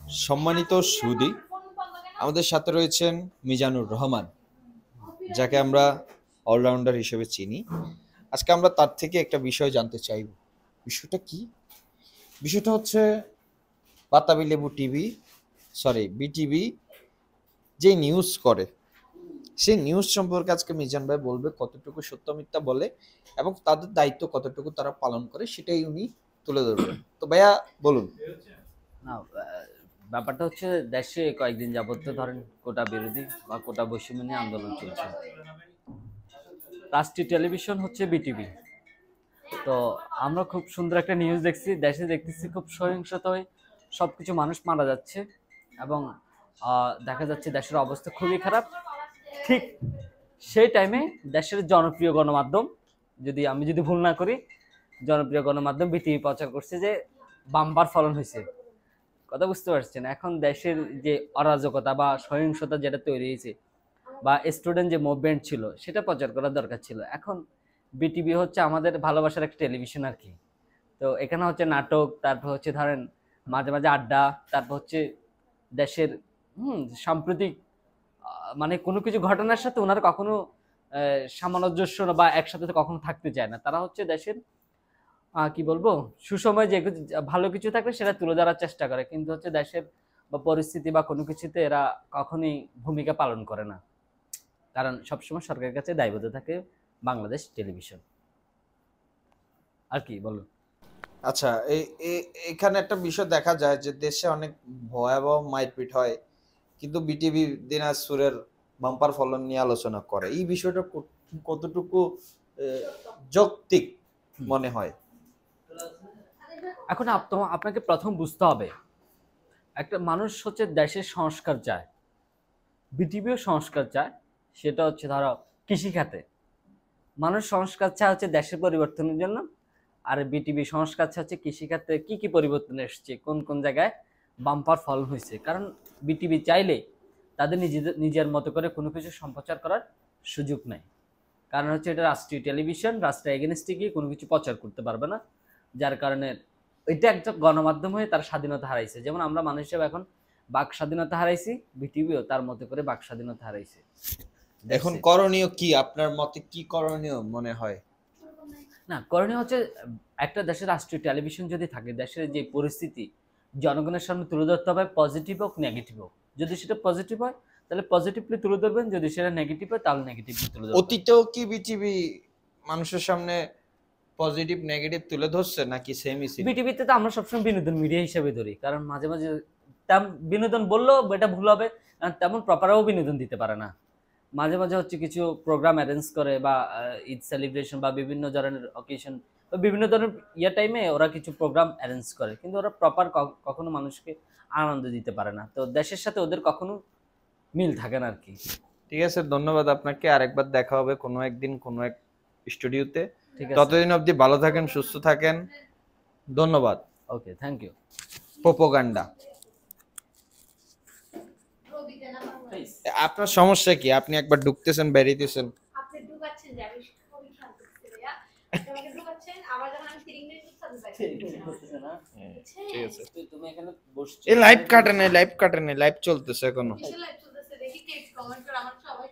সম্মানিত সুধী, আমাদের সাথে রয়েছেন মিজানুর রহমান, যাকে আমরা অলরাউন্ডার হিসেবে চিনি। আজকে আমরা তার থেকে একটা বিষয় জানতে চাইব। বিষয়টা কি? বিষয়টা হচ্ছে বাতাবি লেবু টিভি, বিটিভি যে নিউজ করে, সেই নিউজ সম্পর্কে আজকে মিজান ভাই বলবে কতটুকু সত্য মিথ্যা বলে এবং তাদের দায়িত্ব কতটুকু তারা পালন করে, সেটাই উনি তুলে ধরবেন। তো ভাইয়া বলুন। না, ব্যাপারটা হচ্ছে দেশে কয়েকদিন যাবত ধরেন কোটা বিরোধী বা কোটা বৈষম্য নিয়ে আন্দোলন চলছে। রাষ্ট্রীয় টেলিভিশন হচ্ছে বিটিভি। তো আমরা খুব সুন্দর একটা নিউজ দেখছি, দেশে দেখতেছি খুব সহিংসতা হয়ে সবকিছু মানুষ মারা যাচ্ছে এবং দেখা যাচ্ছে দেশের অবস্থা খুবই খারাপ। ঠিক সেই টাইমে দেশের জনপ্রিয় গণমাধ্যম, আমি যদি ভুল না করি, জনপ্রিয় গণমাধ্যম বিটিভি প্রচার করছে যে বাম্পার ফলন হয়েছে। কথা বুঝতে পারছেন? এখন দেশের যে অরাজকতা বা সহিংসতা যেটা তৈরি হয়েছে বা স্টুডেন্ট যে মুভমেন্ট ছিল সেটা প্রচার করার দরকার ছিল। এখন বিটিভি হচ্ছে আমাদের ভালোবাসার একটা টেলিভিশন আর কি। তো এখানে হচ্ছে নাটক, তারপর হচ্ছে ধরেন মাঝে মাঝে আড্ডা, তারপর হচ্ছে দেশের সাম্প্রতিক মানে কোনো কিছু ঘটনার সাথে ওনারা কখনো সামঞ্জস্য বা একসাথে কখনো থাকতে চায় না। তারা হচ্ছে দেশের কি বলবো, সুসময় যে ভালো কিছু থাকলে সেটা তুলে ধরার চেষ্টা করে, কিন্তু হচ্ছে দেশের বা পরিস্থিতি বা কোনো কিছুতে এরা কখনোই ভূমিকা পালন করে না, কারণ সবসময় সরকারের কাছে দায়বদ্ধ থাকে বাংলাদেশ টেলিভিশন। আর কি বলো? আচ্ছা, এখানে একটা বিষয় দেখা যায় যে দেশে অনেক ভয়াবহ মারপিট হয়, কিন্তু বিটিভি দিনাজপুরের বাম্পার ফলন নিয়ে আলোচনা করে। এই বিষয়টা কতটুকু যৌক্তিক মনে হয়? এখন আপনাকে প্রথম বুঝতে হবে, একটা মানুষ হচ্ছে দেশের সংস্কার চায়, বিটিভিও সংস্কার চায়। সেটা হচ্ছে ধরো কৃষিখাতে মানুষ সংস্কার চায় হচ্ছে দেশের পরিবর্তনের জন্য, আর বিটিভি সংস্কার চায় হচ্ছে কৃষিখাতে কি কি পরিবর্তন এসছে, কোন কোন জায়গায় বাম্পার ফল হয়েছে। কারণ বিটিভি চাইলে তাদের নিজের মতো করে কোনো কিছু সম্প্রচার করার সুযোগ নেই, কারণ হচ্ছে এটা রাষ্ট্রীয় টেলিভিশন, রাষ্ট্রের এগেনস্টে গিয়ে কোনো কিছু প্রচার করতে পারবে না। যার কারণে এটা একটা গণমাধ্যম হয়ে তার স্বাধীনতা হারাইছে। যেমন আমরা মানুষ হিসেবে এখন বাক স্বাধীনতা হারাইছি, বিটিভিও তার মতো করে বাক স্বাধীনতা হারাইছে। এখন করণীয় কি? আপনার মতে কি করণীয় মনে হয়? না, করণীয় হচ্ছে একটা দেশের রাষ্ট্রীয় টেলিভিশন যদি থাকে, দেশের যে পরিস্থিতি জনগণের সামনে তুলে ধরতে হবে, পজিটিভ হোক নেগেটিভ হোক। যদি সেটা পজিটিভ হয় তাহলে পজিটিভলি তুলে ধরবেন, যদি সেটা নেগেটিভ হয় তাহলে নেগেটিভলি তুলে ধরবেন। অতীতেও কি বিটিভি মানুষের সামনে পজিটিভ নেগেটিভ তুলে ধরছে নাকি সেমই ছিল? বিটিভিতে তো আমরা সবসময় বিনোদন মিডিয়া হিসেবে ধরি, কারণ মাঝে মাঝে বিনোদন বললেও এটা ভুল হবে, কারণ তেমন প্রপারও বিনোদন দিতে পারে না। মাঝে মাঝে হচ্ছে কিছু প্রোগ্রাম অ্যারেঞ্জ করে বা ঈদ সেলিব্রেশন বা বিভিন্ন ধরনের অকেশন বা বিভিন্ন ধরনের টাইমে ওরা কিছু প্রোগ্রাম অ্যারেঞ্জ করে, কিন্তু ওরা প্রপার কখনো মানুষকে আনন্দ দিতে পারে না। তো দেশের সাথে ওদের কখনো মিল থাকে না আর কি। ঠিক আছে, ধন্যবাদ আপনাকে। আরেকবার দেখা হবে কোনো একদিন কোনো এক স্টুডিওতে। ঠিক আছে, ততদিন অবধি ভালো থাকেন, সুস্থ থাকেন। ধন্যবাদ। ওকে, থ্যাংক ইউ। প্রোপাগান্ডা। আপনার সমস্যা কি? আপনি একবার ঢুকতেছেন বেরিয়েছেন। আপনি ঢুকাচ্ছেন যে আমি খুবই শান্ত ভাইয়া। আমাকে ঢুকাচ্ছেন আবার যখন আমি তিরিং মিনিট করতেছেন না। ঠিক আছে, তুমি এখানে বসছো, এই লাইভ কাটেন, লাইভ চলতেছে এখনো। লাইভ চলতেছে, দেখি কে কমেন্ট করে, আমার সবাই